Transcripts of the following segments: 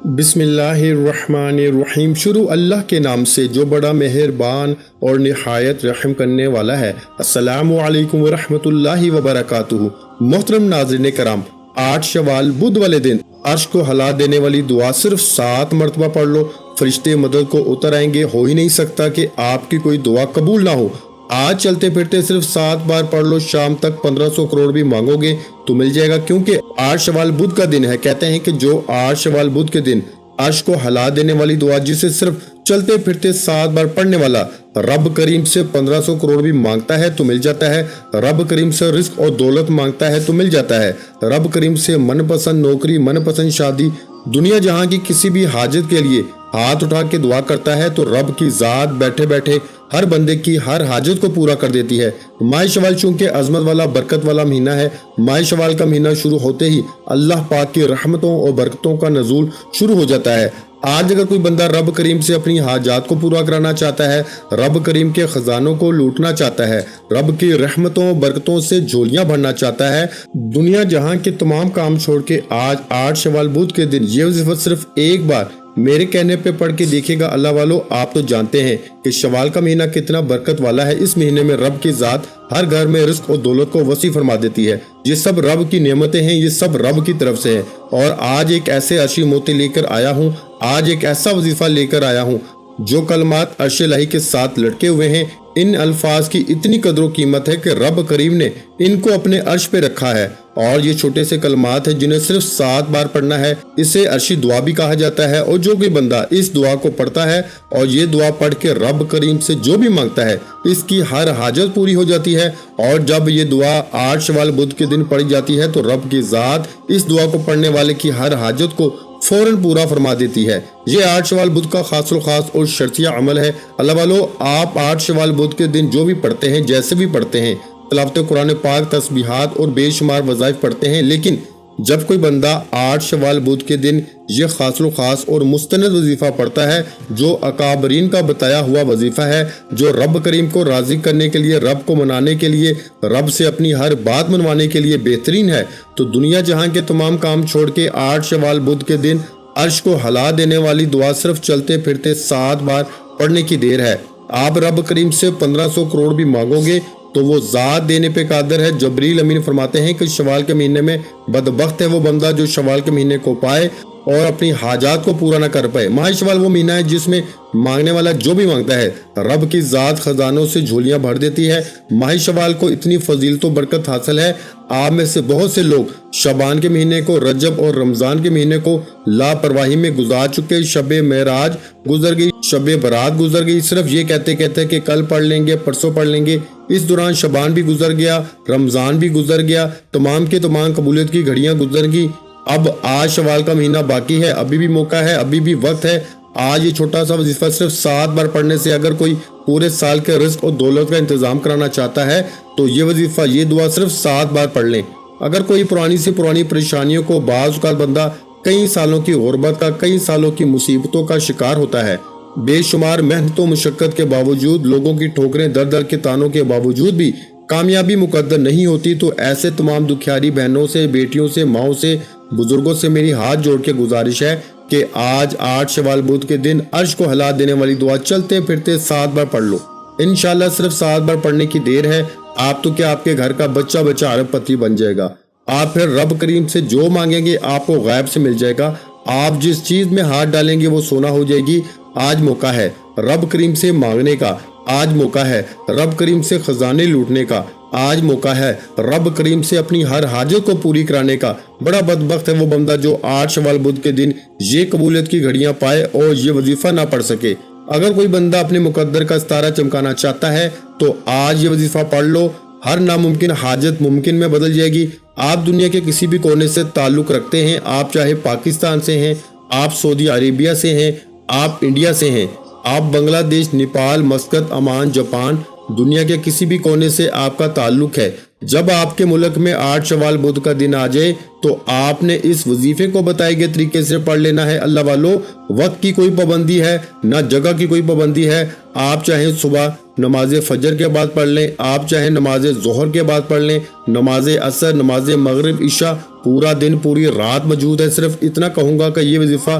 بسم اللہ الرحمن الرحیم۔ شروع اللہ کے نام سے جو بڑا مہربان اور نہایت رحم کرنے والا ہے۔ السلام علیکم ورحمۃ اللہ وبرکاتہ۔ محترم ناظرین کرام، 8 شوال بدھ والے دن عرش کو ہلا دینے والی دعا صرف 7 مرتبہ پڑھ لو، فرشتے مدد کو اتر آئیں گے۔ ہو ہی نہیں سکتا کہ آپ کی کوئی دعا قبول نہ ہو۔ آج چلتے پھرتے صرف 7 بار پڑھ لو، شام تک 1500 کروڑ بھی مانگو گے تو مل جائے گا، کیونکہ 8 شوال بدھ کا دن ہے۔ کہتے ہیں کہ جو 8 شوال بدھ کے دن عرش کو ہلا دینے والی دعا جسے صرف چلتے پھرتے 7 بار پڑھنے والا رب کریم سے 1500 کروڑ بھی مانگتا ہے تو مل جاتا ہے، رب کریم سے رزق اور دولت مانگتا ہے تو مل جاتا ہے، رب کریم سے من پسند نوکری، من پسند شادی، دنیا جہاں کی کسی بھی حاجت کے لیے ہاتھ اٹھا کے دعا کرتا ہے تو رب کی ذات بیٹھے بیٹھے ہر بندے کی ہر حاجت کو پورا کر دیتی ہے۔ ماہ شوال چونکہ عظمت والا برکت والا مہینہ ہے، ماہ شوال کا مہینہ شروع ہوتے ہی اللہ پاک کی رحمتوں اور برکتوں کا نزول شروع ہو جاتا ہے۔ آج اگر کوئی بندہ رب کریم سے اپنی حاجات کو پورا کرانا چاہتا ہے، رب کریم کے خزانوں کو لوٹنا چاہتا ہے، رب کی رحمتوں برکتوں سے جھولیاں بھرنا چاہتا ہے، دنیا جہاں کے تمام کام چھوڑ کے آج 8 شوال بدھ کے دن یہ وظیفہ صرف ایک بار میرے کہنے پہ پڑھ کے دیکھے گا۔ اللہ والو، آپ تو جانتے ہیں کہ شوال کا مہینہ کتنا برکت والا ہے۔ اس مہینے میں رب کی ذات ہر گھر میں رزق اور دولت کو وسیع فرما دیتی ہے۔ یہ سب رب کی نعمتیں ہیں، یہ سب رب کی طرف سے ہیں۔ اور آج ایک ایسے عرشی موتی لے کر آیا ہوں، آج ایک ایسا وظیفہ لے کر آیا ہوں جو کلمات عرش الہی کے ساتھ لٹکے ہوئے ہیں۔ ان الفاظ کی اتنی قدر و قیمت ہے کہ رب کریم نے ان کو اپنے عرش پہ رکھا ہے، اور یہ چھوٹے سے کلمات ہیں جنہیں صرف 7 بار پڑھنا ہے۔ اسے عرشی دعا بھی کہا جاتا ہے، اور جو کوئی بندہ اس دعا کو پڑھتا ہے اور یہ دعا پڑھ کے رب کریم سے جو بھی مانگتا ہے اس کی ہر حاجت پوری ہو جاتی ہے۔ اور جب یہ دعا 8 شوال بدھ کے دن پڑھی جاتی ہے تو رب کی ذات اس دعا کو پڑھنے والے کی ہر حاجت کو فوراً پورا فرما دیتی ہے۔ یہ 8 شوال بدھ کا خاص الخاص اور شرطیہ عمل ہے۔ اللہ والو، آپ 8 شوال بدھ کے دن جو بھی پڑھتے ہیں، جیسے بھی پڑھتے ہیں، تلاوت قرآن پاک، تسبیحات اور بے شمار وظائف پڑھتے ہیں، لیکن جب کوئی بندہ 8 شوال بدھ کے دن یہ خاص الخاص اور مستند وظیفہ پڑھتا ہے جو اکابرین کا بتایا ہوا وظیفہ ہے، جو رب کریم کو راضی کرنے کے لیے، رب کو منانے کے لیے، رب سے اپنی ہر بات منوانے کے لیے بہترین ہے، تو دنیا جہاں کے تمام کام چھوڑ کے 8 شوال بدھ کے دن عرش کو ہلا دینے والی دعا صرف چلتے پھرتے 7 بار پڑھنے کی دیر ہے۔ آپ رب کریم سے 1500 کروڑ بھی مانگو گے تو وہ ذات دینے پہ قادر ہے۔ جبریل امین فرماتے ہیں کہ شوال کے مہینے میں بدبخت ہے وہ بندہ جو شوال کے مہینے کو پائے اور اپنی حاجات کو پورا نہ کر پائے۔ ماہ شوال وہ مہینہ ہے جس میں مانگنے والا جو بھی مانگتا ہے رب کی ذات خزانوں سے جھولیاں بھر دیتی ہے۔ ماہ شوال کو اتنی فضیلت و برکت حاصل ہے، آپ میں سے بہت سے لوگ شعبان کے مہینے کو، رجب اور رمضان کے مہینے کو لاپرواہی میں گزار چکے۔ شب معراج گزر گئی، شب برات گزر گئی، صرف یہ کہتے کہتے کہ کل پڑھ لیں گے، پرسوں پڑھ لیں گے۔ اس دوران شعبان بھی گزر گیا، رمضان بھی گزر گیا، تمام کے تمام قبولیت کی گھڑیاں گزر گئی۔ اب آج شوال کا مہینہ باقی ہے، ابھی بھی موقع ہے، ابھی بھی وقت ہے۔ آج یہ چھوٹا سا وظیفہ صرف 7 بار پڑھنے سے اگر کوئی پورے سال کے رزق اور دولت کا انتظام کرانا چاہتا ہے تو یہ وظیفہ، یہ دعا صرف 7 بار پڑھ لیں۔ اگر کوئی پرانی سے پرانی پریشانیوں کو، بعض اوقات بندہ کئی سالوں کی غربت کا، کئی سالوں کی مصیبتوں کا شکار ہوتا ہے، بے شمار محنت و مشقت کے باوجود، لوگوں کی ٹھوکریں، در در کے تانوں کے باوجود بھی کامیابی مقدر نہیں ہوتی، تو ایسے تمام دکھیاری بہنوں سے، بیٹیوں سے، ماؤں سے، بزرگوں سے میری ہاتھ جوڑ کے گزارش ہے کہ آج 8 شوال بدھ کے دن عرش کو ہلا دینے والی دعا چلتے پھرتے 7 بار پڑھ لو۔ انشاءاللہ صرف 7 بار پڑھنے کی دیر ہے، آپ تو کیا، آپ کے گھر کا بچہ بچہ ارب پتی بن جائے گا۔ آپ پھر رب کریم سے جو مانگیں گے آپ کو غیب سے مل جائے گا۔ آپ جس چیز میں ہاتھ ڈالیں گے وہ سونا ہو جائے گی۔ آج موقع ہے رب کریم سے مانگنے کا، آج موقع ہے رب کریم سے خزانے لوٹنے کا، آج موقع ہے رب کریم سے اپنی ہر حاجت کو پوری کرانے کا۔ بڑا بدبخت ہے وہ بندہ جو 8 شوال بدھ کے دن یہ قبولیت کی گھڑیاں پائے اور یہ وظیفہ نہ پڑھ سکے۔ اگر کوئی بندہ اپنے مقدر کا ستارہ چمکانا چاہتا ہے تو آج یہ وظیفہ پڑھ لو، ہر ناممکن حاجت ممکن میں بدل جائے گی۔ آپ دنیا کے کسی بھی کونے سے تعلق رکھتے ہیں، آپ چاہے پاکستان سے ہیں، آپ سعودی عربیہ سے ہیں، آپ انڈیا سے ہیں، آپ بنگلہ دیش، نیپال، مسقط، عمان، جاپان، دنیا کے کسی بھی کونے سے آپ کا تعلق ہے، جب آپ کے ملک میں 8 شوال بدھ کا دن آ جائے تو آپ نے اس وظیفے کو بتائے گئے طریقے سے پڑھ لینا ہے۔ اللہ والو، وقت کی کوئی پابندی ہے نہ جگہ کی کوئی پابندی ہے۔ آپ چاہیں صبح نماز فجر کے بعد پڑھ لیں، آپ چاہیں نماز ظہر کے بعد پڑھ لیں، نماز عصر، نماز مغرب، عشاء، پورا دن پوری رات موجود ہے۔ صرف اتنا کہوں گا کہ یہ وظیفہ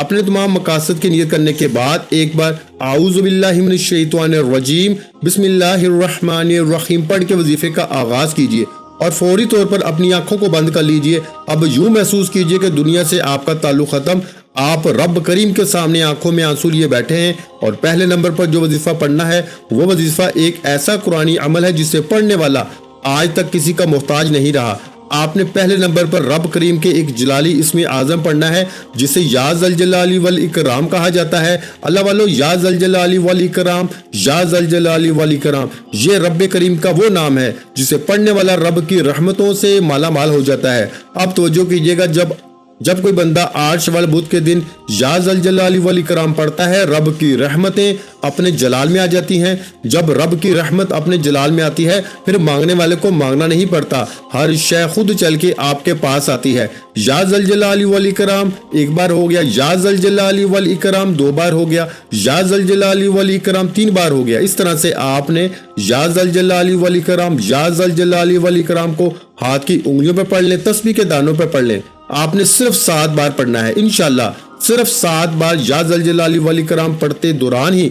اپنے تمام مقاصد کی نیت کرنے کے بعد ایک بار اعوذ باللہ من الشیطان الرجیم بسم اللہ الرحمن الرحیم پڑھ کے وظیفے کا آغاز کیجئے اور فوری طور پر اپنی آنکھوں کو بند کر لیجئے۔ اب یوں محسوس کیجئے کہ دنیا سے آپ کا تعلق ختم، آپ رب کریم کے سامنے آنکھوں میں آنسو لیے بیٹھے ہیں، اور پہلے نمبر پر جو وظیفہ پڑھنا ہے وہ وظیفہ ایک ایسا قرآنی عمل ہے جسے پڑھنے والا آج تک کسی کا محتاج نہیں رہا۔ آپ نے پہلے نمبر پر رب کریم کے ایک جلالی اسم اعظم پڑھنا ہے جسے یا ذوالجلال والاکرام کہا جاتا ہے۔ اللہ والو، یا ذوالجلال والاکرام، یا ذوالجلال والاکرام، یہ رب کریم کا وہ نام ہے جسے پڑھنے والا رب کی رحمتوں سے مالا مال ہو جاتا ہے۔ اب توجہ کیجئے گا، جب کوئی بندہ آج شوال بدھ کے دن یا ذوالجلال والاکرام پڑھتا ہے، رب کی رحمتیں اپنے جلال میں آ جاتی ہیں۔ جب رب کی رحمت اپنے جلال میں آتی ہے پھر مانگنے والے کو مانگنا نہیں پڑتا، ہر شے خود چل کے آپ کے پاس آتی ہے۔ یا ذوالجلال والاکرام ایک بار ہو گیا، یا ذوالجلال والاکرام دو بار ہو گیا، یا ذوالجلال والاکرام تین بار ہو گیا۔ اس طرح سے آپ نے یا ذوالجلال والاکرام، یا ذوالجلال والاکرام کو ہاتھ کی انگلیوں پہ پڑھ لیں، تسبیح کے دانوں پہ پڑھ لیں۔ آپ نے صرف 7 بار پڑھنا ہے، انشاءاللہ صرف 7 بار یا ذوالجلال والاکرام پڑھتے دوران ہی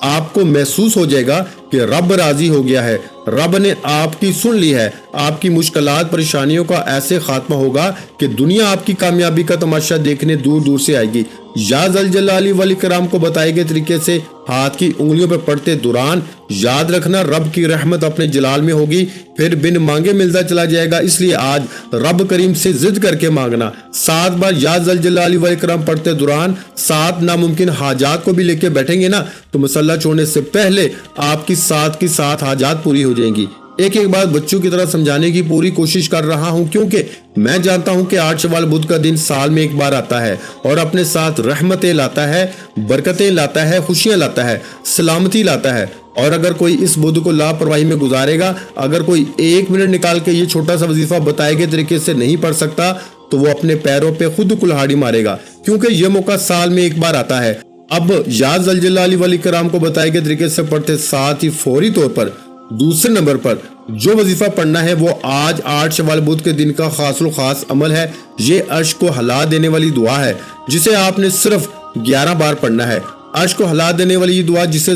آپ کو محسوس ہو جائے گا کہ رب راضی ہو گیا ہے، رب نے آپ کی سن لی ہے۔ آپ کی مشکلات پریشانیوں کا ایسے خاتمہ ہوگا کہ دنیا آپ کی کامیابی کا تماشا دیکھنے دور دور سے آئے گی۔ یا ذوالجلال والاکرام کو بتائے گئے طریقے سے ہاتھ کی انگلیوں پر پڑھتے دوران یاد رکھنا رب کی رحمت اپنے جلال میں ہوگی، پھر بن مانگے ملتا چلا جائے گا۔ اس لیے آج رب کریم سے ضد کر کے مانگنا۔ 7 بار یا ذوالجلال والاکرام پڑھتے دوران 7 ناممکن حاجات کو بھی لے کے بیٹھیں گے نا تو مصلی چھوڑنے سے پہلے آپ کی 7 کی 7 حاجات پوری ہو جائیں گی۔ ایک ایک بات بچوں کی طرح سمجھانے کی پوری کوشش کر رہا ہوں، کیونکہ میں جانتا ہوں کہ 8 شوال بدھ کا دن سال میں ایک بار آتا ہے اور اپنے ساتھ رحمتیں لاتا ہے، برکتیں لاتا ہے، خوشیاں لاتا ہے، سلامتی لاتا ہے۔ اور اگر کوئی اس بدھ کو لاپرواہی میں گزارے گا، اگر کوئی 1 منٹ نکال کے یہ چھوٹا سا وظیفہ بتائے گئے طریقے سے نہیں پڑھ سکتا تو وہ اپنے پیروں پہ خود کلہاڑی مارے گا، کیونکہ یہ موقع سال میں ایک بار آتا ہے۔ اب یا ذوالجلال والاکرام کو بتائے گئے طریقے سے پڑھتے ساتھ ہی فوری طور پر دوسرے نمبر پر جو وظیفہ پڑھنا ہے وہ آج 8 شوال بدھ کے دن کا خاص الخاص عمل ہے۔ یہ عرش کو ہلا دینے والی دعا ہے جسے آپ نے صرف 11 بار پڑھنا ہے۔ عرش کو ہلا دینے والی یہ دعا جسے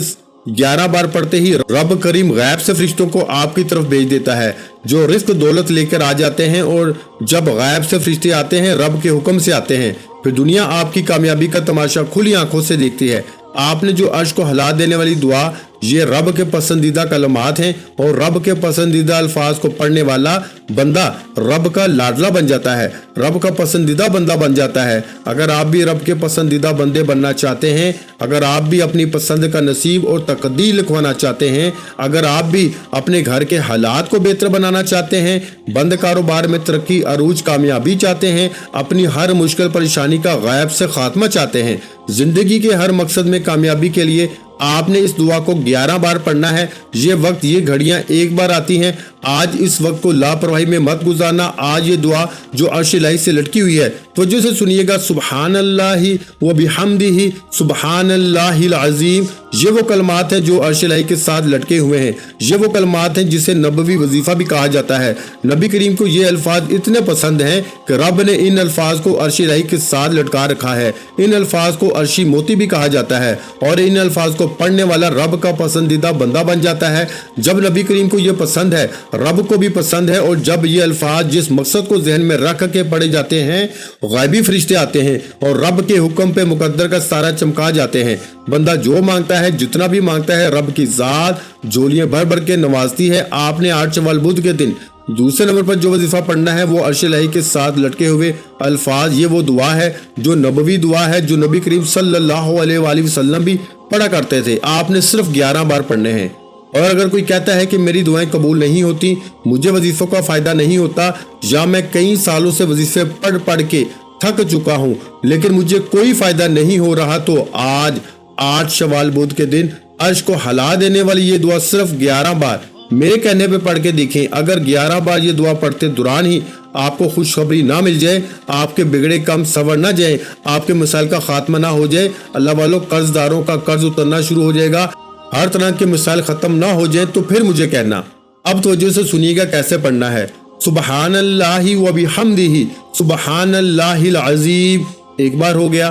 11 بار پڑھتے ہی رب کریم غیب سے فرشتوں کو آپ کی طرف بھیج دیتا ہے جو رزق دولت لے کر آ جاتے ہیں، اور جب غیب سے فرشتے آتے ہیں رب کے حکم سے آتے ہیں، پھر دنیا آپ کی کامیابی کا تماشا کھلی آنکھوں سے دیکھتی ہے۔ آپ نے جو عرش کو ہلا دینے والی دعا، یہ رب کے پسندیدہ کلمات ہیں، اور رب کے پسندیدہ الفاظ کو پڑھنے والا بندہ رب کا لاڈلا بن جاتا ہے، رب کا پسندیدہ بندہ بن جاتا ہے۔ اگر آپ بھی رب کے پسندیدہ بندے بننا چاہتے ہیں، اگر آپ بھی اپنی پسند کا نصیب اور تقدیر لکھوانا چاہتے ہیں، اگر آپ بھی اپنے گھر کے حالات کو بہتر بنانا چاہتے ہیں، بند کاروبار میں ترقی عروج کامیابی چاہتے ہیں، اپنی ہر مشکل پریشانی کا غیب سے خاتمہ چاہتے ہیں، زندگی کے ہر مقصد میں کامیابی کے لیے آپ نے اس دعا کو 11 بار پڑھنا ہے۔ یہ وقت، یہ گھڑیاں ایک بار آتی ہیں، آج اس وقت کو لاپرواہی میں مت گزارنا۔ آج یہ دعا جو عرش الہی سے لٹکی ہوئی ہے، توجہ سے سنیے گا، سبحان اللہ و بحمدہ سبحان اللہ العظیم، یہ وہ کلمات ہیں جو عرش الہی کے ساتھ لٹکے ہوئے ہیں۔ یہ وہ کلمات ہیں جسے نبوی وظیفہ بھی کہا جاتا ہے۔ نبی کریم کو یہ الفاظ اتنے پسند ہیں کہ رب نے ان الفاظ کو عرش الہی کے ساتھ لٹکا رکھا ہے۔ ان الفاظ کو عرشی موتی بھی کہا جاتا ہے، اور ان الفاظ کو پڑھنے والا رب کا پسندیدہ بندہ بن جاتا ہے۔ جب نبی کریم کو یہ پسند ہے، رب کو بھی پسند ہے، اور جب یہ الفاظ جس مقصد کو ذہن میں رکھ کے پڑھے جاتے ہیں، غیبی فرشتے آتے ہیں اور رب کے حکم پہ مقدر کا ستارہ چمکا جاتے ہیں۔ بندہ جو مانگتا ہے، جتنا بھی مانگتا ہے، رب کی ذات جھولیاں بھر بھر کے نوازتی ہے۔ آپ نے 8 شوال بدھ کے دن دوسرے نمبر پر جو وظیفہ پڑھنا ہے وہ عرش الہی کے ساتھ لٹکے ہوئے الفاظ، یہ وہ دعا ہے جو نبوی دعا ہے جو نبی کریم صلی اللہ علیہ وآلہ وسلم بھی پڑھا کرتے تھے۔ آپ نے صرف 11 بار پڑھنے ہیں۔ اور اگر کوئی کہتا ہے کہ میری دعائیں قبول نہیں ہوتی، مجھے وظیفوں کا فائدہ نہیں ہوتا، یا میں کئی سالوں سے وظیفے پڑھ کے تھک چکا ہوں لیکن مجھے کوئی فائدہ نہیں ہو رہا، تو آج 8 شوال بدھ کے دن عرش کو ہلا دینے والی یہ دعا صرف 11 بار میرے کہنے پہ پڑھ کے دیکھیں۔ اگر 11 بار یہ دعا پڑھتے دوران ہی آپ کو خوشخبری نہ مل جائے، آپ کے بگڑے کام سنور نہ جائے، آپ کے مسائل کا خاتمہ نہ ہو جائے، اللہ والوں قرض داروں کا قرض اترنا شروع ہو جائے گا، ہر طرح کے مسائل ختم نہ ہو جائیں، تو پھر مجھے کہنا۔ اب توجہ سے سنیے گا کیسے پڑھنا ہے۔ سبحان اللہ و بحمدہ سبحان اللہ العظیم ایک بار ہو گیا،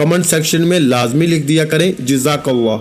کمنٹ سیکشن میں لازمی لکھ دیا کریں۔ جزاک اللہ۔